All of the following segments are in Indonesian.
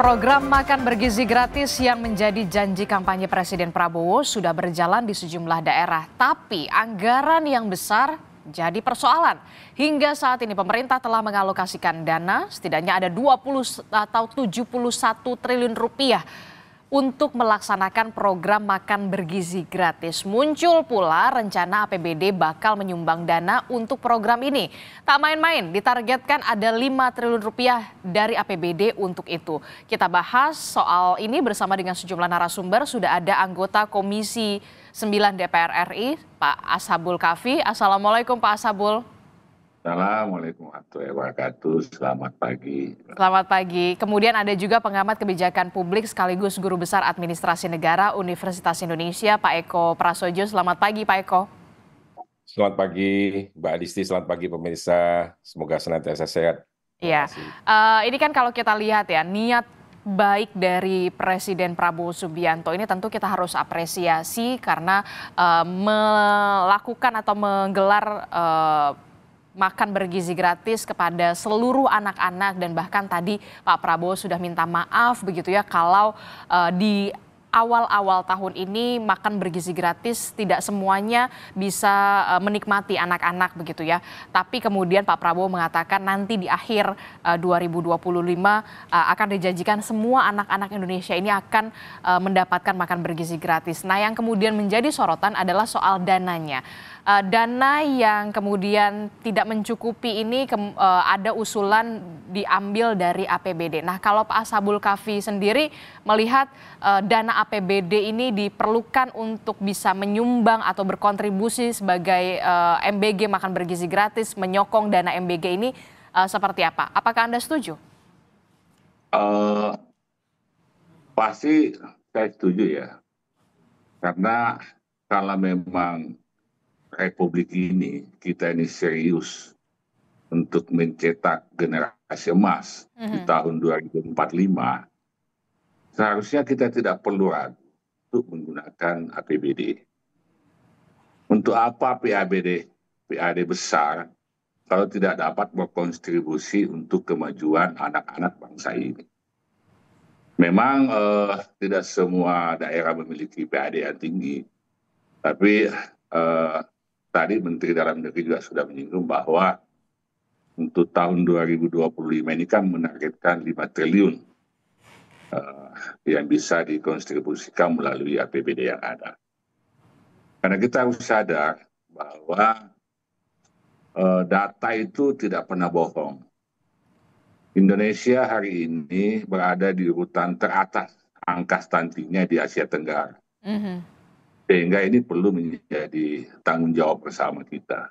Program makan bergizi gratis yang menjadi janji kampanye Presiden Prabowo sudah berjalan di sejumlah daerah. Tapi anggaran yang besar jadi persoalan. Hingga saat ini pemerintah telah mengalokasikan dana setidaknya ada 20 atau 71 triliun rupiah untuk melaksanakan program makan bergizi gratis. Muncul pula rencana APBD bakal menyumbang dana untuk program ini. Tak main-main, ditargetkan ada 5 triliun rupiah dari APBD untuk itu. Kita bahas soal ini bersama dengan sejumlah narasumber. Sudah ada anggota Komisi 9 DPR RI, Pak Ashabul Kafi. Assalamualaikum Pak Ashabul. Assalamualaikum warahmatullahi wabarakatuh. Selamat pagi. Selamat pagi. Kemudian ada juga pengamat kebijakan publik sekaligus Guru Besar Administrasi Negara Universitas Indonesia, Pak Eko Prasojo. Selamat pagi, Pak Eko. Selamat pagi, Mbak Adisti. Selamat pagi, pemirsa. Semoga senantiasa sehat. Iya. Ini kan kalau kita lihat ya, niat baik dari Presiden Prabowo Subianto ini tentu kita harus apresiasi karena melakukan atau menggelar makan bergizi gratis kepada seluruh anak-anak, dan bahkan tadi Pak Prabowo sudah minta maaf begitu ya kalau di awal-awal tahun ini makan bergizi gratis tidak semuanya bisa menikmati anak-anak begitu ya. Tapi kemudian Pak Prabowo mengatakan nanti di akhir 2025 akan dijanjikan semua anak-anak Indonesia ini akan mendapatkan makan bergizi gratis. Nah, yang kemudian menjadi sorotan adalah soal dananya. Dana yang kemudian tidak mencukupi ini ada usulan diambil dari APBD. Nah, kalau Pak Ashabul Kafi sendiri melihat dana APBD ini diperlukan untuk bisa menyumbang atau berkontribusi sebagai MBG makan bergizi gratis, menyokong dana MBG ini seperti apa? Apakah Anda setuju? Pasti saya setuju ya. Karena kalau memang Republik ini, kita ini serius untuk mencetak generasi emas di tahun 2045, seharusnya kita tidak perlu ragu untuk menggunakan APBD. Untuk apa PAD besar kalau tidak dapat berkontribusi untuk kemajuan anak-anak bangsa ini? Memang tidak semua daerah memiliki PAD yang tinggi, tapi tadi Menteri Dalam Negeri juga sudah menyinggung bahwa untuk tahun 2025 ini kan menargetkan 5 triliun yang bisa dikontribusikan melalui APBD yang ada. Karena kita harus sadar bahwa data itu tidak pernah bohong. Indonesia hari ini berada di urutan teratas angka stuntingnya di Asia Tenggara. Sehingga ini perlu menjadi tanggung jawab bersama kita.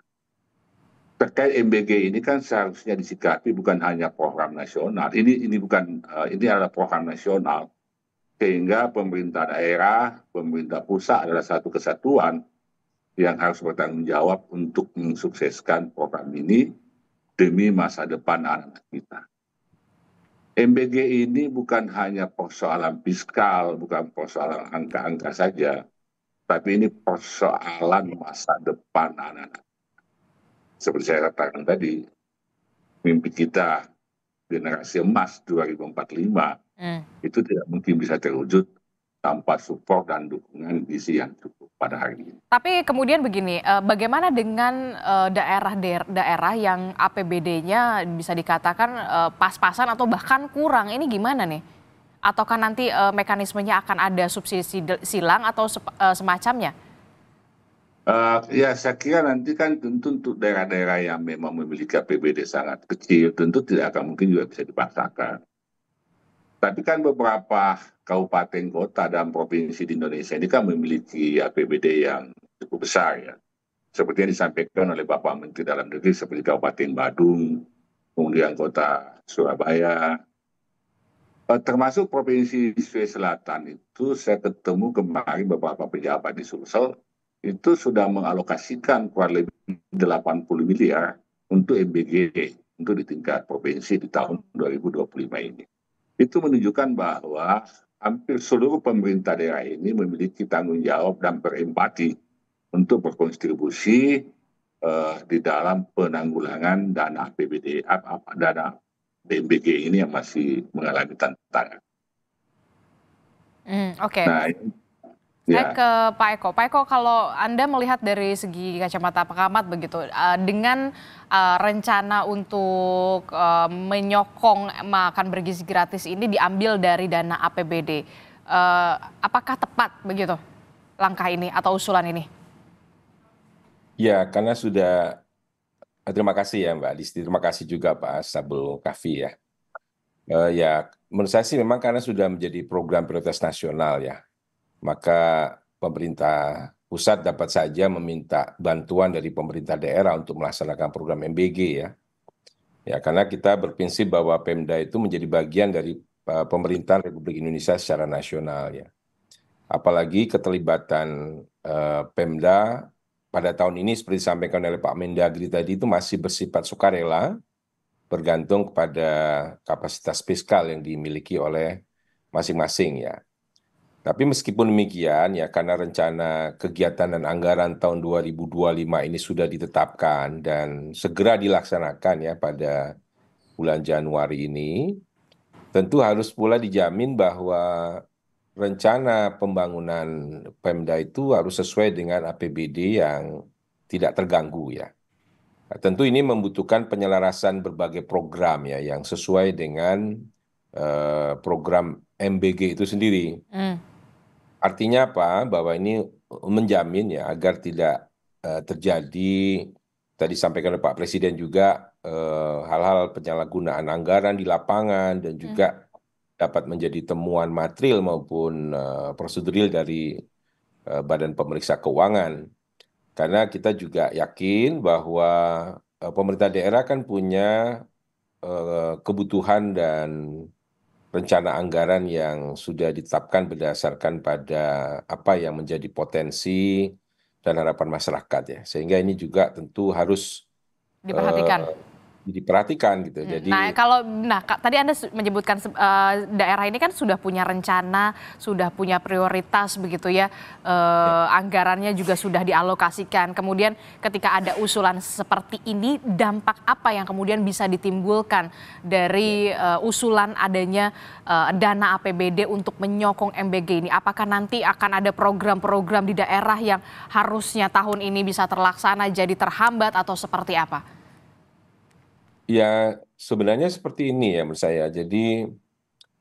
Terkait MBG ini kan seharusnya disikapi bukan hanya program nasional. Ini adalah program nasional. Sehingga pemerintah daerah, pemerintah pusat adalah satu kesatuan yang harus bertanggung jawab untuk mensukseskan program ini demi masa depan anak kita. MBG ini bukan hanya persoalan fiskal, bukan persoalan angka-angka saja, tapi ini persoalan masa depan anak-anak. Seperti saya katakan tadi, mimpi kita generasi emas 2045 itu tidak mungkin bisa terwujud tanpa support dan dukungan gizi yang cukup pada hari ini. Tapi kemudian begini, bagaimana dengan daerah yang APBD-nya bisa dikatakan pas-pasan atau bahkan kurang? Ini gimana nih? Ataukah nanti mekanismenya akan ada subsidi silang atau semacamnya? Ya, saya kira nanti kan tentu untuk daerah-daerah yang memang memiliki APBD sangat kecil, tentu tidak akan mungkin juga bisa dipaksakan. Tapi kan beberapa kabupaten, kota, dan provinsi di Indonesia ini kan memiliki APBD yang cukup besar ya. Seperti yang disampaikan oleh Bapak Menteri Dalam Negeri seperti Kabupaten Badung, kemudian Kota Surabaya, termasuk Provinsi Sulawesi Selatan itu saya ketemu kemarin beberapa pejabat di Sulsel itu sudah mengalokasikan kurang lebih 80 miliar untuk MBG untuk di tingkat provinsi di tahun 2025 ini. Itu menunjukkan bahwa hampir seluruh pemerintah daerah ini memiliki tanggung jawab dan berempati untuk berkontribusi di dalam penanggulangan dana APBD, dana BMBG ini yang masih mengalami tantangan. Oke. Nah, Saya ya, ke Pak Eko. Pak Eko, kalau Anda melihat dari segi kacamata pengamat begitu, dengan rencana untuk menyokong makan bergizi gratis ini diambil dari dana APBD, apakah tepat begitu langkah ini atau usulan ini? Ya, karena sudah, terima kasih ya Mbak Disti, terima kasih juga Pak Sabul Kafi ya. Ya, menurut saya sih memang karena sudah menjadi program prioritas nasional ya, maka pemerintah pusat dapat saja meminta bantuan dari pemerintah daerah untuk melaksanakan program MBG ya. Ya, karena kita berprinsip bahwa Pemda itu menjadi bagian dari pemerintahan Republik Indonesia secara nasional ya. Apalagi keterlibatan Pemda pada tahun ini seperti disampaikan oleh Pak Mendagri tadi itu masih bersifat sukarela, bergantung kepada kapasitas fiskal yang dimiliki oleh masing-masing ya. Tapi meskipun demikian ya karena rencana kegiatan dan anggaran tahun 2025 ini sudah ditetapkan dan segera dilaksanakan ya pada bulan Januari ini, tentu harus pula dijamin bahwa rencana pembangunan Pemda itu harus sesuai dengan APBD yang tidak terganggu ya. Nah, tentu ini membutuhkan penyelarasan berbagai program ya yang sesuai dengan program MBG itu sendiri. Artinya apa? Bahwa ini menjamin ya agar tidak terjadi tadi sampaikan oleh Pak Presiden juga hal-hal penyalahgunaan anggaran di lapangan dan juga dapat menjadi temuan material maupun prosedural dari Badan Pemeriksa Keuangan. Karena kita juga yakin bahwa pemerintah daerah kan punya kebutuhan dan rencana anggaran yang sudah ditetapkan berdasarkan pada apa yang menjadi potensi dan harapan masyarakat ya. Sehingga ini juga tentu harus Diperhatikan. diperhatikan gitu. Nah, Jadi tadi Anda menyebutkan daerah ini kan sudah punya rencana, sudah punya prioritas begitu ya, anggarannya juga sudah dialokasikan. Kemudian ketika ada usulan seperti ini, dampak apa yang kemudian bisa ditimbulkan dari usulan adanya dana APBD untuk menyokong MBG ini? Apakah nanti akan ada program-program di daerah yang harusnya tahun ini bisa terlaksana jadi terhambat atau seperti apa? ya sebenarnya seperti ini ya menurut saya. Jadi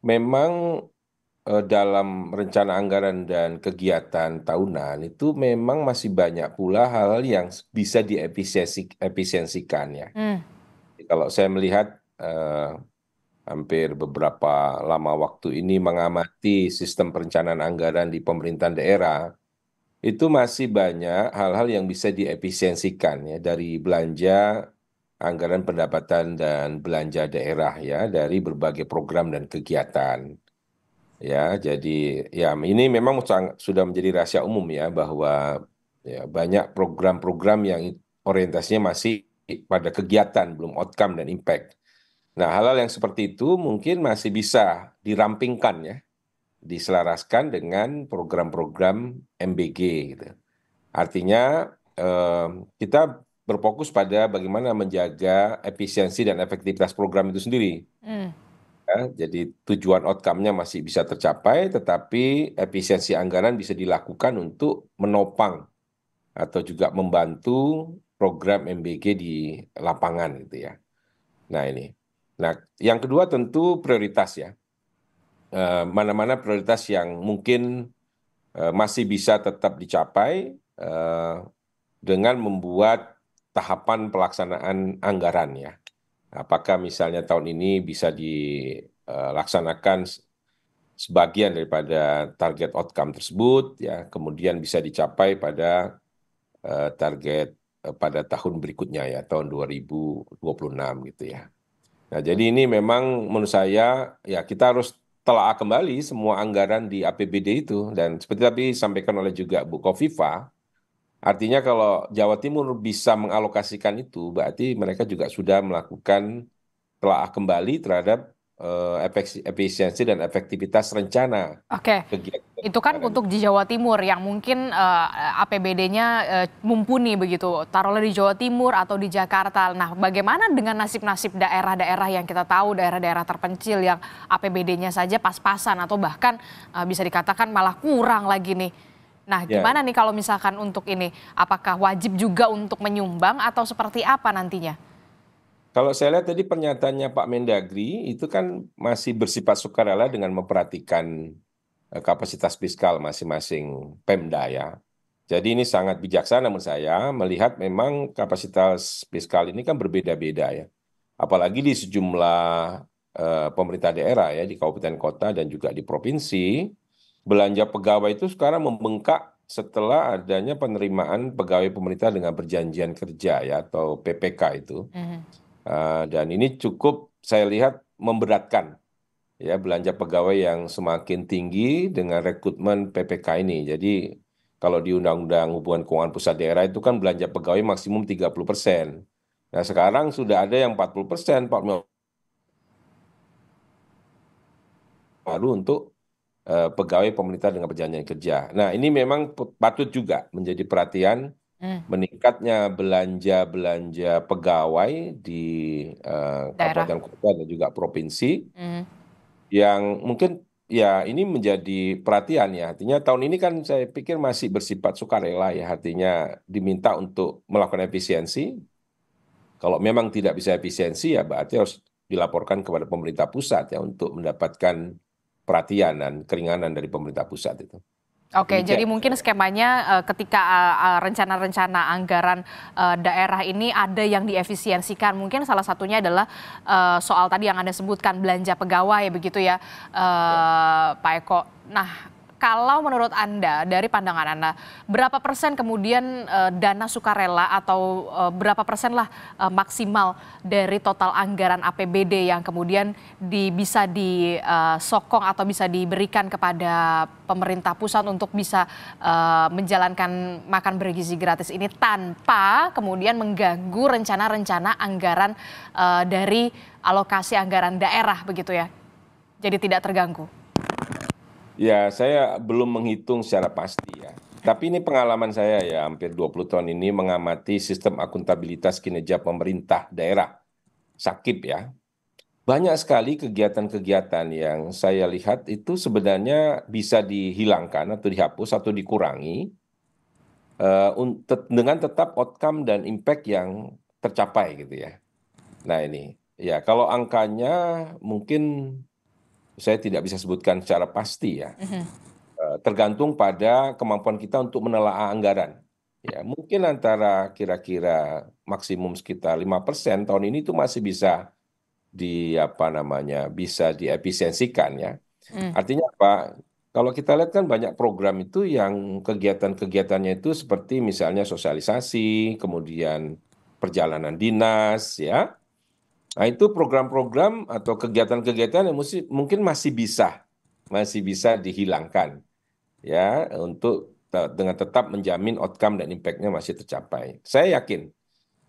memang dalam rencana anggaran dan kegiatan tahunan itu memang masih banyak pula hal yang bisa diefisiensikan ya. Kalau saya melihat hampir beberapa lama waktu ini mengamati sistem perencanaan anggaran di pemerintahan daerah, itu masih banyak hal-hal yang bisa diefisiensikan ya dari belanja anggaran pendapatan dan belanja daerah ya dari berbagai program dan kegiatan. Ya, jadi ya ini memang sudah menjadi rahasia umum ya bahwa ya, banyak program-program yang orientasinya masih pada kegiatan, belum outcome dan impact. Nah, hal-hal yang seperti itu mungkin masih bisa dirampingkan ya, diselaraskan dengan program-program MBG gitu. Artinya kita berfokus pada bagaimana menjaga efisiensi dan efektivitas program itu sendiri. Ya, jadi tujuan outcome-nya masih bisa tercapai, tetapi efisiensi anggaran bisa dilakukan untuk menopang atau juga membantu program MBG di lapangan gitu ya. Nah ini. Nah yang kedua tentu prioritas ya. Mana-mana prioritas yang mungkin masih bisa tetap dicapai dengan membuat tahapan pelaksanaan anggaran ya. Apakah misalnya tahun ini bisa dilaksanakan sebagian daripada target outcome tersebut ya kemudian bisa dicapai pada target pada tahun berikutnya ya tahun 2026 gitu ya. Nah, jadi ini memang menurut saya ya kita harus telaah kembali semua anggaran di APBD itu dan seperti tadi disampaikan oleh juga Bu Kofifa, artinya kalau Jawa Timur bisa mengalokasikan itu berarti mereka juga sudah melakukan telaah kembali terhadap efisiensi dan efektivitas rencana Oke, kegiatan itu kan anggaran. untuk di Jawa Timur yang mungkin APBD-nya mumpuni begitu, taruhlah di Jawa Timur atau di Jakarta. Nah, bagaimana dengan nasib-nasib daerah-daerah yang kita tahu, daerah-daerah terpencil yang APBD-nya saja pas-pasan atau bahkan bisa dikatakan malah kurang lagi nih. Nah, Ya, gimana nih kalau misalkan untuk ini, apakah wajib juga untuk menyumbang atau seperti apa nantinya? kalau saya lihat tadi pernyataannya Pak Mendagri itu kan masih bersifat sukarela dengan memperhatikan kapasitas fiskal masing-masing Pemda ya. Jadi ini sangat bijaksana menurut saya melihat memang kapasitas fiskal ini kan berbeda-beda ya. Apalagi di sejumlah pemerintah daerah ya, di kabupaten kota dan juga di provinsi, belanja pegawai itu sekarang membengkak setelah adanya penerimaan pegawai pemerintah dengan perjanjian kerja ya atau PPK itu. Mhm. Dan ini cukup saya lihat memberatkan ya belanja pegawai yang semakin tinggi dengan rekrutmen PPK ini. Jadi kalau di Undang-Undang Hubungan Keuangan Pusat Daerah itu kan belanja pegawai maksimum 30%. Nah sekarang sudah ada yang 40%, Pak, baru untuk pegawai pemerintah dengan perjanjian kerja. Nah ini memang patut juga menjadi perhatian Hmm, meningkatnya belanja pegawai di daerah. kabupaten kota dan juga provinsi Mhm. yang mungkin ya ini menjadi perhatian ya. Artinya tahun ini kan saya pikir masih bersifat sukarela ya. Artinya diminta untuk melakukan efisiensi. Kalau memang tidak bisa efisiensi ya berarti harus dilaporkan kepada pemerintah pusat ya untuk mendapatkan perhatian dan keringanan dari pemerintah pusat itu. Oke, jadi Demikian. mungkin skemanya ketika rencana-rencana anggaran daerah ini ada yang diefisiensikan. Mungkin salah satunya adalah soal tadi yang Anda sebutkan belanja pegawai begitu ya, Ya. Pak Eko. Nah, kalau menurut Anda dari pandangan Anda, berapa persen kemudian dana sukarela atau berapa persen lah maksimal dari total anggaran APBD yang kemudian bisa disokong atau bisa diberikan kepada pemerintah pusat untuk bisa menjalankan makan bergizi gratis ini tanpa kemudian mengganggu rencana-rencana anggaran dari alokasi anggaran daerah begitu ya. Jadi tidak terganggu. Ya, saya belum menghitung secara pasti ya. Tapi ini pengalaman saya ya, hampir 20 tahun ini mengamati sistem akuntabilitas kinerja pemerintah daerah, SAKIP ya. Banyak sekali kegiatan-kegiatan yang saya lihat itu sebenarnya bisa dihilangkan atau dihapus atau dikurangi dengan tetap outcome dan impact yang tercapai gitu ya. Nah ini, ya kalau angkanya mungkin saya tidak bisa sebutkan secara pasti ya. Tergantung pada kemampuan kita untuk menelaah anggaran. Ya, mungkin antara kira-kira maksimum sekitar 5% tahun ini itu masih bisa apa namanya, bisa diefisiensikan ya. Hmm. Artinya apa? Kalau kita lihat kan banyak program itu yang kegiatan-kegiatannya itu seperti misalnya sosialisasi, kemudian perjalanan dinas ya. Nah, itu program-program atau kegiatan-kegiatan yang mungkin masih bisa dihilangkan ya untuk dengan tetap menjamin outcome dan impact-nya masih tercapai. Saya yakin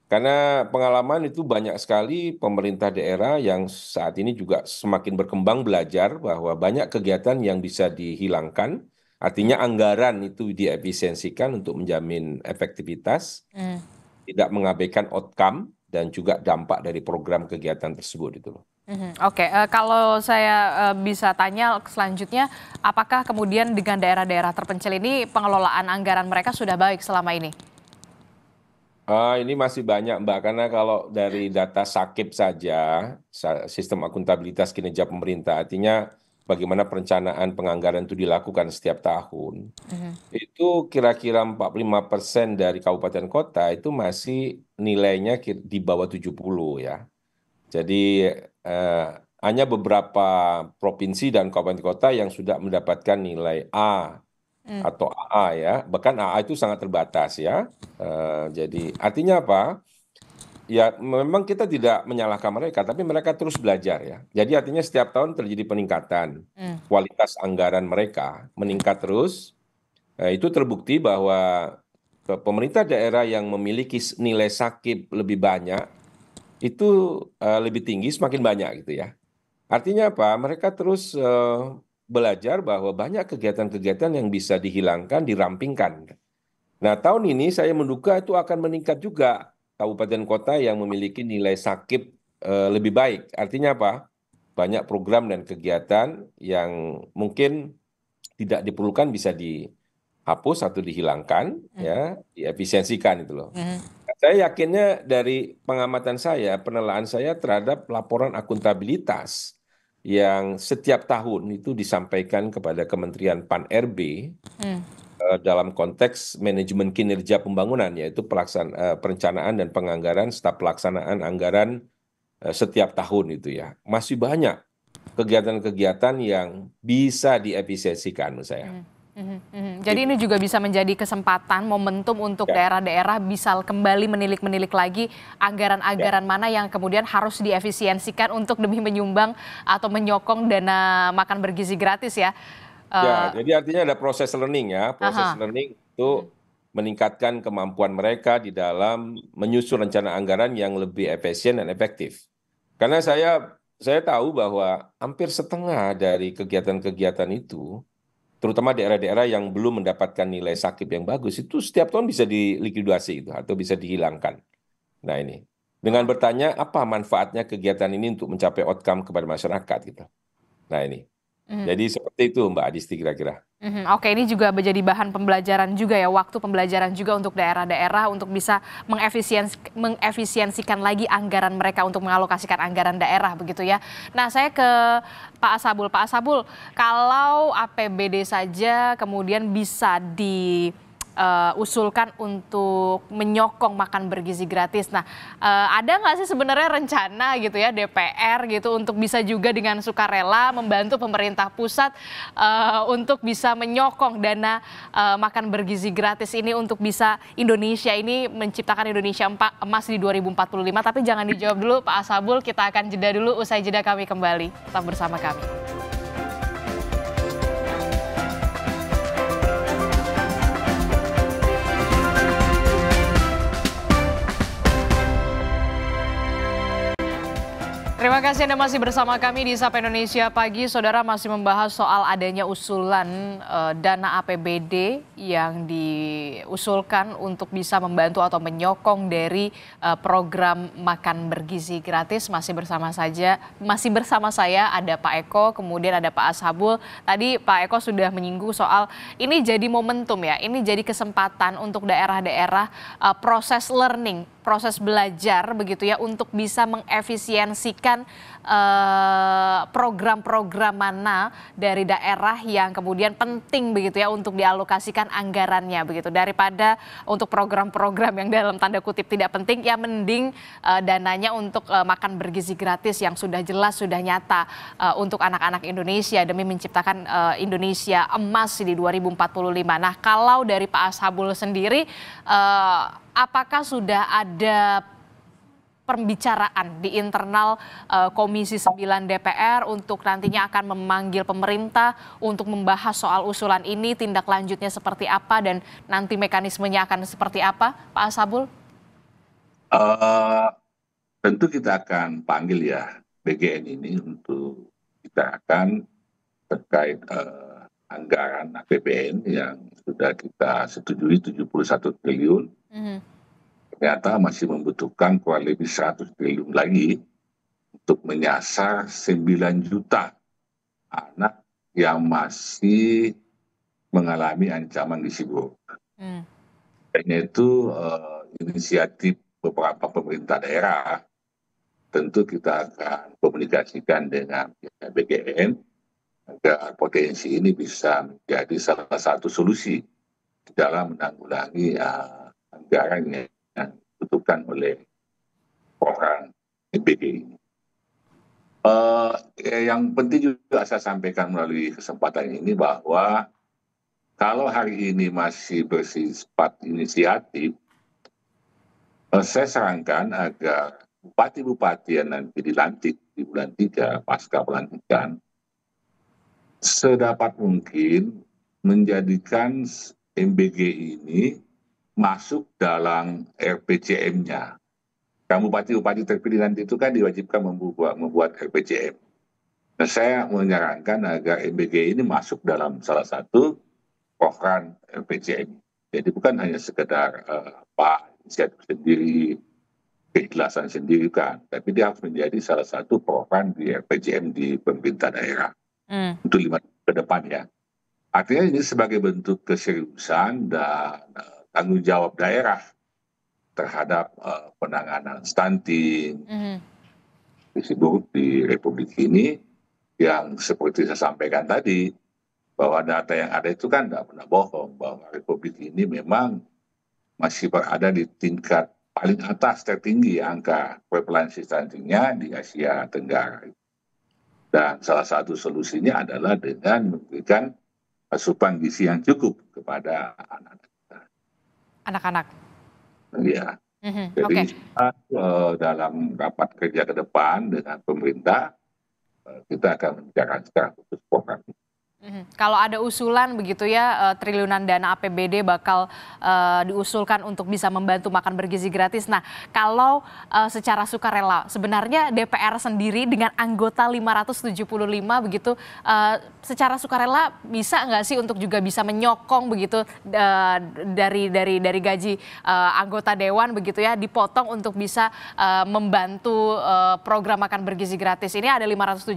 karena pengalaman itu banyak sekali pemerintah daerah yang saat ini juga semakin berkembang belajar bahwa banyak kegiatan yang bisa dihilangkan, artinya anggaran itu diefisiensikan untuk menjamin efektivitas, Hmm. tidak mengabaikan outcome dan juga dampak dari program kegiatan tersebut itu loh. Mhm, oke, kalau saya bisa tanya selanjutnya, apakah kemudian dengan daerah-daerah terpencil ini pengelolaan anggaran mereka sudah baik selama ini? Ini masih banyak, Mbak, karena kalau dari data SAKIP saja, sistem akuntabilitas kinerja pemerintah, artinya bagaimana perencanaan penganggaran itu dilakukan setiap tahun, Mhm. itu kira-kira 45% dari kabupaten kota itu masih nilainya di bawah 70 ya. Jadi eh, hanya beberapa provinsi dan kabupaten kota yang sudah mendapatkan nilai A Hmm. atau AA ya, bahkan AA itu sangat terbatas ya. Jadi artinya apa? Ya memang kita tidak menyalahkan mereka, tapi mereka terus belajar ya. Jadi artinya setiap tahun terjadi peningkatan Hmm. kualitas anggaran mereka meningkat terus. Itu terbukti bahwa pemerintah daerah yang memiliki nilai sakit lebih banyak itu lebih tinggi semakin banyak gitu ya. Artinya apa? Mereka terus belajar bahwa banyak kegiatan-kegiatan yang bisa dihilangkan, dirampingkan. Nah, tahun ini saya menduga itu akan meningkat juga kabupaten kota yang memiliki nilai sakit lebih baik. Artinya apa? Banyak program dan kegiatan yang mungkin tidak diperlukan bisa dihapus atau dihilangkan, ya, diefisiensikan itu loh. Saya yakinnya dari pengamatan saya, penelaan saya terhadap laporan akuntabilitas yang setiap tahun itu disampaikan kepada Kementerian Pan-RB dalam konteks manajemen kinerja pembangunan, yaitu perencanaan dan penganggaran serta pelaksanaan anggaran setiap tahun itu ya. Masih banyak kegiatan-kegiatan yang bisa diefisiensikan menurut saya. Jadi ini juga bisa menjadi kesempatan, momentum untuk Ya. daerah-daerah bisa kembali menilik-menilik lagi anggaran-anggaran mana yang kemudian harus diefisiensikan untuk demi menyumbang atau menyokong dana makan bergizi gratis ya. Ya, jadi artinya ada proses learning ya. Proses learning itu meningkatkan kemampuan mereka di dalam menyusun rencana anggaran yang lebih efisien dan efektif. Karena saya tahu bahwa hampir setengah dari kegiatan-kegiatan itu, terutama daerah-daerah yang belum mendapatkan nilai sakit yang bagus, itu setiap tahun bisa dilikuidasi itu atau bisa dihilangkan. Nah ini, dengan bertanya apa manfaatnya kegiatan ini untuk mencapai outcome kepada masyarakat gitu. Nah ini. Jadi seperti itu Mbak Adisti kira-kira. Oke, ini juga menjadi bahan pembelajaran juga ya, waktu pembelajaran juga untuk daerah-daerah untuk bisa mengefisiensikan lagi anggaran mereka untuk mengalokasikan anggaran daerah begitu ya. Nah, saya ke Pak Asabul. Pak Asabul, kalau APBD saja kemudian bisa diusulkan untuk menyokong makan bergizi gratis. Nah, ada nggak sih sebenarnya rencana gitu ya DPR gitu untuk bisa juga dengan sukarela membantu pemerintah pusat untuk bisa menyokong dana makan bergizi gratis ini untuk bisa Indonesia ini menciptakan Indonesia emas di 2045. Tapi jangan dijawab dulu Pak Asabul, kita akan jeda dulu, usai jeda kami kembali. Tetap bersama kami. Terima kasih Anda masih bersama kami di Sapa Indonesia Pagi. Saudara, masih membahas soal adanya usulan dana APBD yang diusulkan untuk bisa membantu atau menyokong dari program makan bergizi gratis. Masih bersama saya ada Pak Eko, kemudian ada Pak Ashabul. Tadi Pak Eko sudah menyinggung soal ini jadi momentum ya, ini jadi kesempatan untuk daerah-daerah proses learning, proses belajar begitu ya, untuk bisa mengefisiensikan program-program mana dari daerah yang kemudian penting begitu ya untuk dialokasikan anggarannya begitu, daripada untuk program-program yang dalam tanda kutip tidak penting ya mending dananya untuk makan bergizi gratis yang sudah jelas, sudah nyata untuk anak-anak Indonesia demi menciptakan Indonesia emas di 2045. Nah, kalau dari Pak Ashabul sendiri, apakah sudah ada pembicaraan di internal Komisi 9 DPR untuk nantinya akan memanggil pemerintah untuk membahas soal usulan ini, tindak lanjutnya seperti apa dan nanti mekanismenya akan seperti apa, Pak Ashabul? Tentu kita akan panggil ya BGN ini untuk kita akan terkait anggaran APBN yang sudah kita setujui 71 triliun. Ternyata masih membutuhkan kurang lebih 100 triliun lagi untuk menyasar 9 juta anak yang masih mengalami ancaman gizi buruk. Hanya itu inisiatif beberapa pemerintah daerah. Tentu kita akan komunikasikan dengan BGN agar potensi ini bisa menjadi salah satu solusi dalam menanggulangi anggaran yang dibutuhkan oleh program MBG ini. Yang penting juga saya sampaikan melalui kesempatan ini bahwa kalau hari ini masih bersifat inisiatif, saya sarankan agar bupati-bupati yang nanti dilantik di bulan 3 pasca pelantikan sedapat mungkin menjadikan MBG ini masuk dalam RPJM-nya. Bupati-bupati terpilih nanti itu kan diwajibkan membuat RPJM. Nah, saya menyarankan agar MBG ini masuk dalam salah satu program RPJM. Jadi bukan hanya sekedar inisiatif sendiri, keikhlasan sendiri kan, tapi dia harus menjadi salah satu program di RPJM di pemerintah daerah untuk 5 tahun ke depan ya. Artinya ini sebagai bentuk keseriusan dan tanggung jawab daerah terhadap penanganan stunting di Republik ini, yang seperti saya sampaikan tadi, bahwa data yang ada itu kan tidak pernah bohong, bahwa Republik ini memang masih berada di tingkat paling atas tertinggi angka prevalensi stuntingnya di Asia Tenggara. Dan salah satu solusinya adalah dengan memberikan asupan gizi yang cukup kepada Anak-anak. Ya. Jadi dalam rapat kerja ke depan dengan pemerintah, kita akan membicarakan secara khusus program ini. Kalau ada usulan begitu ya, triliunan dana APBD bakal diusulkan untuk bisa membantu makan bergizi gratis. Nah, kalau secara sukarela, sebenarnya DPR sendiri dengan anggota 575 begitu, secara sukarela bisa nggak sih untuk juga bisa menyokong begitu dari gaji anggota dewan begitu ya, dipotong untuk bisa membantu program makan bergizi gratis. Ini ada 575,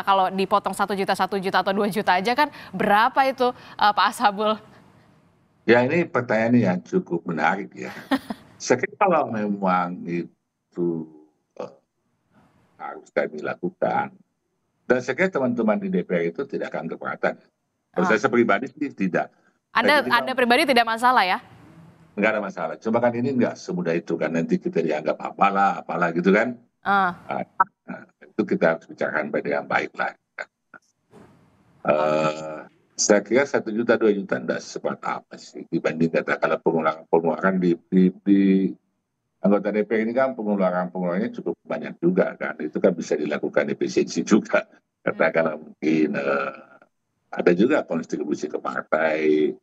kalau dipotong 1 juta atau 2 juta aja kan berapa itu Pak Ashabul? Ya, ini pertanyaan yang cukup menarik ya. Sekali kalau memang itu harus kami lakukan, dan saya kira teman-teman di DPR itu tidak akan keberatan. Kalau saya pribadi sih tidak. Anda pribadi tidak masalah ya? Nggak ada masalah. Coba kan ini nggak semudah itu kan, nanti kita dianggap apalah gitu kan. Itu kita harus bicarakan dengan baik lah. Saya kira 1 juta 2 juta tidak sebat apa sih dibanding katakanlah pengeluaran di anggota DPR ini kan, pengeluarannya cukup banyak juga kan, itu kan bisa dilakukan efisiensi juga. Katakanlah mungkin ada juga kontribusi ke partai,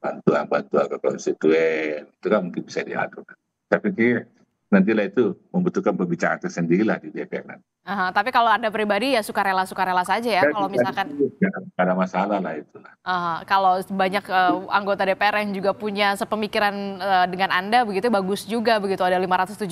bantuan ke konstituen, itu kan mungkin bisa diatur. Saya pikir nantilah itu membutuhkan pembicaraan tersendiri lah di DPR nanti. Tapi kalau Anda pribadi ya sukarela saja ya, kalau misalkan nggak ada masalah lah itu. Kalau banyak anggota DPR yang juga punya sepemikiran dengan Anda begitu, bagus juga begitu, ada 575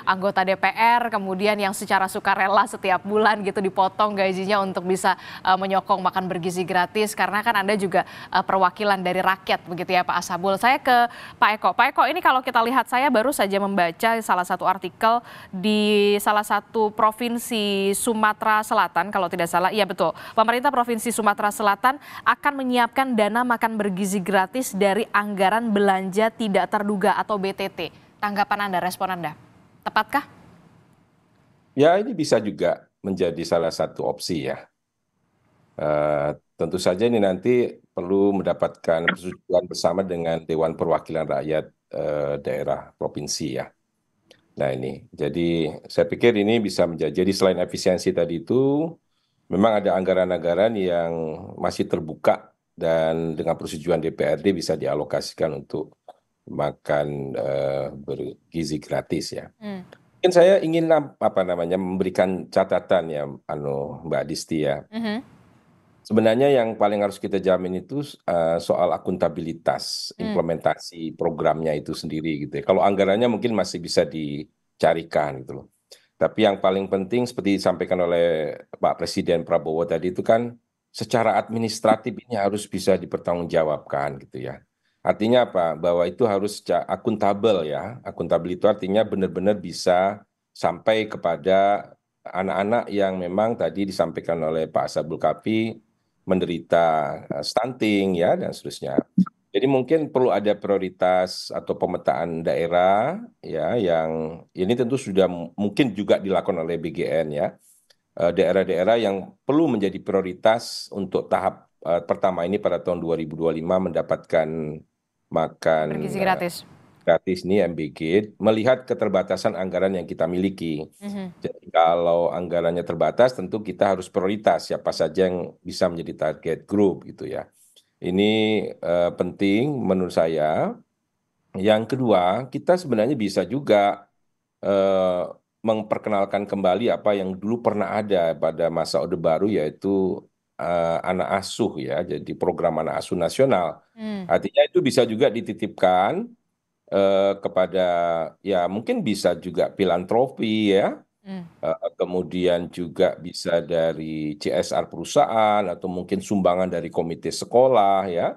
anggota DPR kemudian yang secara sukarela setiap bulan gitu dipotong gajinya untuk bisa menyokong makan bergizi gratis, karena kan Anda juga perwakilan dari rakyat begitu ya Pak Ashabul. Saya ke Pak Eko. Pak Eko, ini kalau kita lihat, saya baru saja membaca salah satu artikel di salah satu Provinsi Sumatera Selatan, kalau tidak salah, iya betul. Pemerintah Provinsi Sumatera Selatan akan menyiapkan dana makan bergizi gratis dari anggaran belanja tidak terduga atau BTT. Tanggapan Anda, respon Anda, tepatkah? Ya, ini bisa juga menjadi salah satu opsi ya. Tentu saja ini nanti perlu mendapatkan persetujuan bersama dengan Dewan Perwakilan Rakyat daerah provinsi ya. Nah ini, jadi saya pikir ini bisa jadi selain efisiensi tadi itu, memang ada anggaran-anggaran yang masih terbuka dan dengan persetujuan DPRD bisa dialokasikan untuk makan bergizi gratis ya. Mungkin saya ingin memberikan catatan ya, Mbak Disti ya. Sebenarnya yang paling harus kita jamin itu soal akuntabilitas implementasi programnya itu sendiri gitu ya. Kalau anggarannya mungkin masih bisa dicarikan gitu loh. Tapi yang paling penting seperti disampaikan oleh Pak Presiden Prabowo tadi itu kan secara administratif ini harus bisa dipertanggungjawabkan gitu ya. Artinya apa? Bahwa itu harus akuntabel ya. Akuntabel itu artinya benar-benar bisa sampai kepada anak-anak yang memang tadi disampaikan oleh Pak Ashabul Kafi menderita stunting ya dan seterusnya. Jadi mungkin perlu ada prioritas atau pemetaan daerah ya, yang ini tentu sudah mungkin juga dilakukan oleh BGN ya. Daerah-daerah yang perlu menjadi prioritas untuk tahap pertama ini pada tahun 2025 mendapatkan makan bergizi gratis ini MBG, melihat keterbatasan anggaran yang kita miliki. Jadi kalau anggarannya terbatas, tentu kita harus prioritas siapa saja yang bisa menjadi target group gitu ya. Ini penting menurut saya. Yang kedua, kita sebenarnya bisa juga memperkenalkan kembali apa yang dulu pernah ada pada masa Orde Baru, yaitu anak asuh ya, jadi program anak asuh nasional. Artinya itu bisa juga dititipkan kepada, ya mungkin bisa juga filantropi ya, kemudian juga bisa dari CSR perusahaan atau mungkin sumbangan dari komite sekolah ya,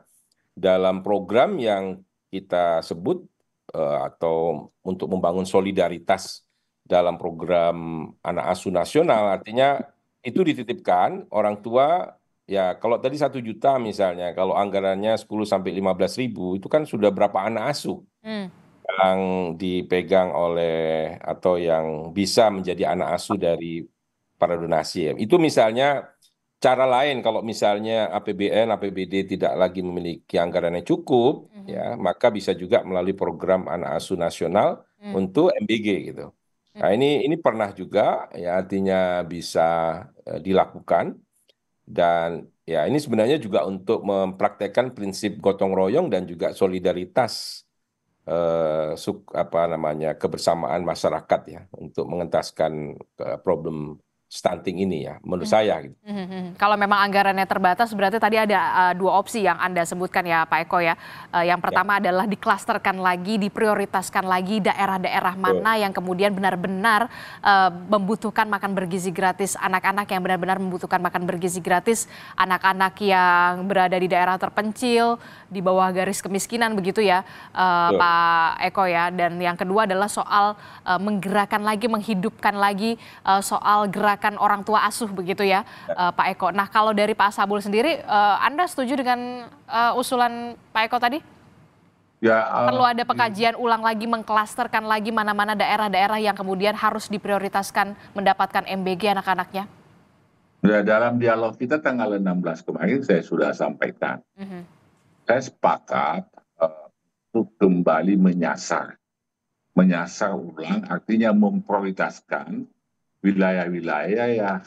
dalam program yang kita sebut atau untuk membangun solidaritas dalam program anak asuh nasional. Artinya itu dititipkan orang tua, ya kalau tadi 1 juta misalnya, kalau anggarannya 10 sampai 15 ribu, itu kan sudah berapa anak asuh yang dipegang oleh atau yang bisa menjadi anak asuh dari para donasi. Itu misalnya cara lain, kalau misalnya APBN, APBD tidak lagi memiliki anggaran yang cukup, ya maka bisa juga melalui program anak asuh nasional untuk MBG gitu. Nah ini pernah juga ya, artinya bisa dilakukan, dan ya ini sebenarnya juga untuk mempraktekkan prinsip gotong royong dan juga solidaritas apa namanya, kebersamaan masyarakat ya, untuk mengentaskan problem stunting ini ya, menurut saya gitu. Kalau memang anggarannya terbatas, berarti tadi ada 2 opsi yang Anda sebutkan ya Pak Eko ya. Yang pertama adalah diklasterkan lagi, diprioritaskan lagi daerah-daerah mana yang kemudian benar-benar membutuhkan makan bergizi gratis, anak-anak yang benar-benar membutuhkan makan bergizi gratis, anak-anak yang berada di daerah terpencil, di bawah garis kemiskinan begitu ya Pak Eko ya. Dan yang kedua adalah soal menggerakkan lagi, menghidupkan lagi soal gerakan orang tua asuh begitu ya Pak Eko. Nah kalau dari Pak Sabul sendiri, Anda setuju dengan usulan Pak Eko tadi? Ya, Perlu ada pekajian ulang lagi, mengklasterkan lagi mana-mana daerah-daerah yang kemudian harus diprioritaskan mendapatkan MBG anak-anaknya? dalam dialog kita tanggal 16 kemarin saya sudah sampaikan. Saya sepakat untuk kembali menyasar ulang, artinya memprioritaskan wilayah-wilayah ya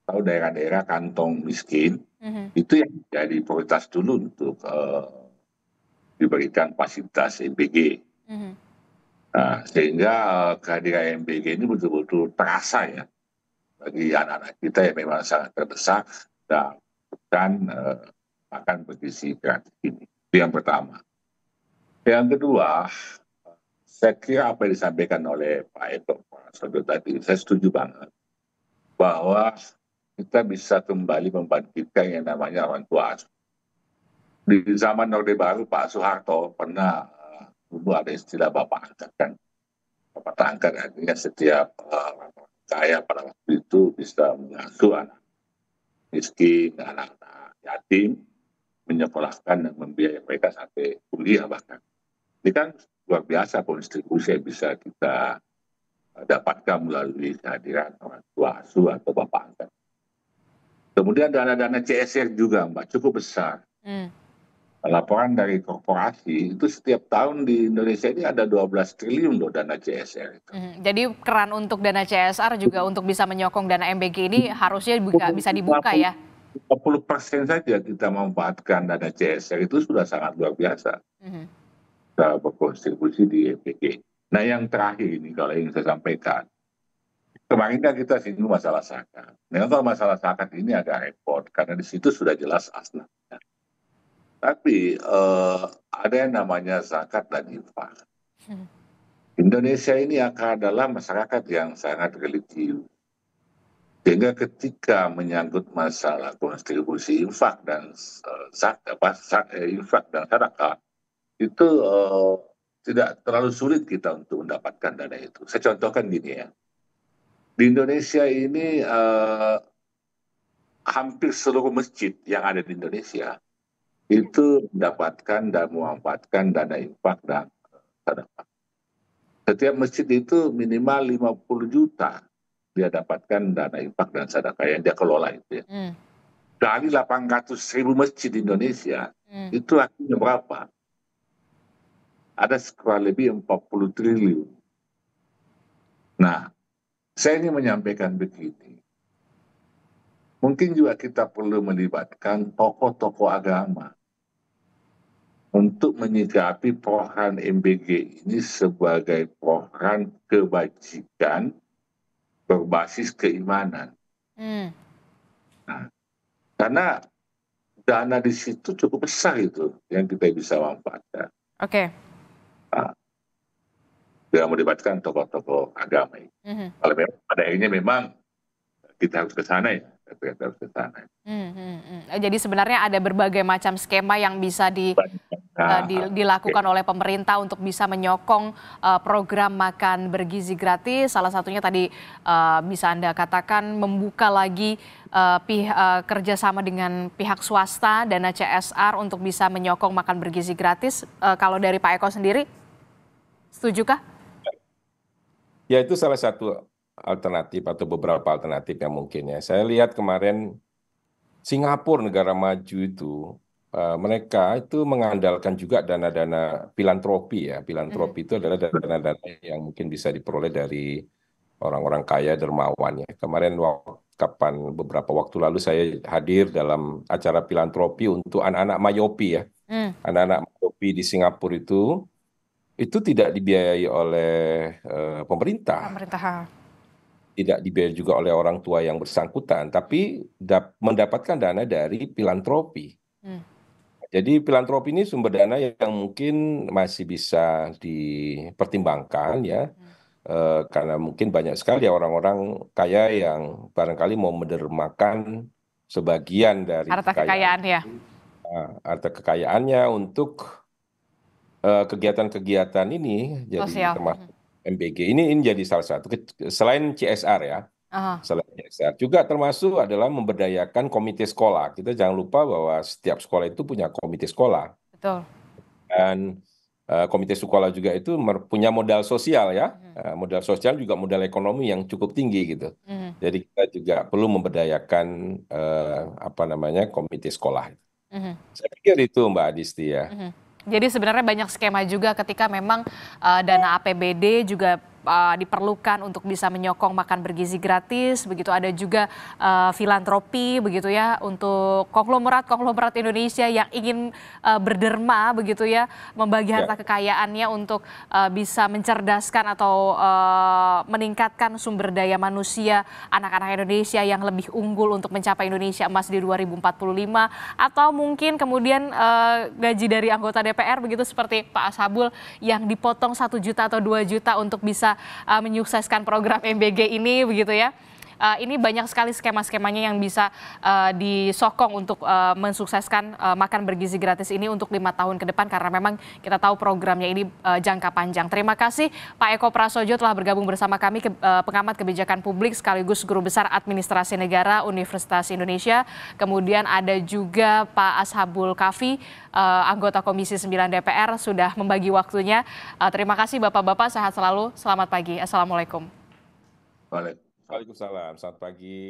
atau daerah-daerah kantong miskin, itu yang jadi prioritas dulu untuk diberikan fasilitas MBG. Nah, sehingga kehadiran MBG ini betul-betul terasa ya bagi anak-anak kita yang memang sangat terdesak dan bukan makan bergizi gratis ini. Itu yang pertama. Yang kedua, saya kira apa yang disampaikan oleh Pak Eko tadi, saya setuju banget bahwa kita bisa kembali membangkitkan yang namanya orang tua asuh. Di zaman Orde Baru, Pak Soeharto pernah dulu ada istilah bapak angkat kan. Bapak angkat artinya setiap kaya pada waktu itu bisa mengasuh anak miskin, anak-anak yatim, menyekolahkan dan membiayai mereka sampai kuliah bahkan. Ini kan luar biasa kontribusi yang bisa kita dapatkan melalui kehadiran orang tua asuh atau bapak angkat. Kemudian dana-dana CSR juga Mbak cukup besar. Laporan dari korporasi itu setiap tahun di Indonesia ini ada 12 triliun loh dana CSR itu. Jadi keran untuk dana CSR juga untuk bisa menyokong dana MBG ini harusnya bisa dibuka ya? 50% saja kita memanfaatkan dana CSR itu sudah sangat luar biasa. Kita berkontribusi di MBG. Nah yang terakhir ini kalau ingin saya sampaikan, kemarin kan kita singgung masalah zakat. Memang kalau masalah zakat ini agak repot karena di situ sudah jelas asnafnya. Tapi ada yang namanya zakat dan infak. Indonesia ini adalah masyarakat yang sangat religius. Sehingga ketika menyangkut masalah kontribusi infak dan sedekah itu tidak terlalu sulit kita untuk mendapatkan dana itu. Saya contohkan gini ya. Di Indonesia ini hampir seluruh masjid yang ada di Indonesia itu mendapatkan dan memanfaatkan dana infak dan sedekah. Setiap masjid itu minimal 50 juta dia dapatkan dana infak dan sedekah yang dia kelola itu ya. Dari 800.000 masjid di Indonesia, itu artinya berapa? Ada kurang lebih 40 triliun. Nah, saya ingin menyampaikan begini. Mungkin juga kita perlu melibatkan tokoh-tokoh agama untuk menyikapi program MBG ini sebagai program kebajikan berbasis keimanan. Nah, karena dana di situ cukup besar itu yang kita bisa manfaatkan. Oke. Nah, dengan melibatkan tokoh-tokoh agama. Kalau memang pada akhirnya memang kita harus ke sana ya. Kita harus ke sana. Jadi sebenarnya ada berbagai macam skema yang bisa dilakukan oleh pemerintah untuk bisa menyokong program makan bergizi gratis. Salah satunya tadi bisa Anda katakan membuka lagi kerjasama dengan pihak swasta, dana CSR untuk bisa menyokong makan bergizi gratis. Kalau dari Pak Eko sendiri, setujukah? Ya, itu salah satu alternatif atau beberapa alternatif yang mungkin ya. Saya lihat kemarin Singapura, negara maju itu, mereka itu mengandalkan juga dana-dana filantropi ya. Filantropi itu adalah dana-dana yang mungkin bisa diperoleh dari orang-orang kaya dermawan ya. Kemarin beberapa waktu lalu saya hadir dalam acara filantropi untuk anak-anak mayopi ya. Anak-anak mayopi di Singapura itu tidak dibiayai oleh pemerintah. Tidak dibiayai juga oleh orang tua yang bersangkutan, tapi mendapatkan dana dari filantropi. Jadi filantropi ini sumber dana yang mungkin masih bisa dipertimbangkan ya, karena mungkin banyak sekali orang-orang kaya yang barangkali mau mendermakan sebagian dari harta kekayaan ya. Harta kekayaannya untuk kegiatan-kegiatan ini, jadi termasuk MBG ini jadi salah satu selain CSR ya. Selain CSR juga termasuk adalah memberdayakan komite sekolah. Kita jangan lupa bahwa setiap sekolah itu punya komite sekolah. Betul. Dan komite sekolah juga itu punya modal sosial ya. Modal sosial juga modal ekonomi yang cukup tinggi gitu. Jadi kita juga perlu memberdayakan komite sekolah. Saya pikir itu Mbak Adisti ya. Jadi sebenarnya banyak skema juga ketika memang dana APBD juga diperlukan untuk bisa menyokong makan bergizi gratis, begitu ada juga filantropi begitu ya untuk konglomerat Indonesia yang ingin berderma begitu ya, membagi harta kekayaannya untuk bisa mencerdaskan atau meningkatkan sumber daya manusia anak-anak Indonesia yang lebih unggul untuk mencapai Indonesia Emas di 2045, atau mungkin kemudian gaji dari anggota DPR begitu seperti Pak Ashabul yang dipotong 1 juta atau 2 juta untuk bisa menyukseskan program MBG ini begitu ya. Ini banyak sekali skema-skemanya yang bisa disokong untuk mensukseskan makan bergizi gratis ini untuk 5 tahun ke depan, karena memang kita tahu programnya ini jangka panjang. Terima kasih Pak Eko Prasojo telah bergabung bersama kami, pengamat kebijakan publik sekaligus Guru Besar Administrasi Negara Universitas Indonesia. Kemudian ada juga Pak Ashabul Kafi, anggota Komisi 9 DPR, sudah membagi waktunya. Terima kasih Bapak-Bapak, sehat selalu. Selamat pagi. Assalamualaikum. Waalaikumsalam, selamat pagi.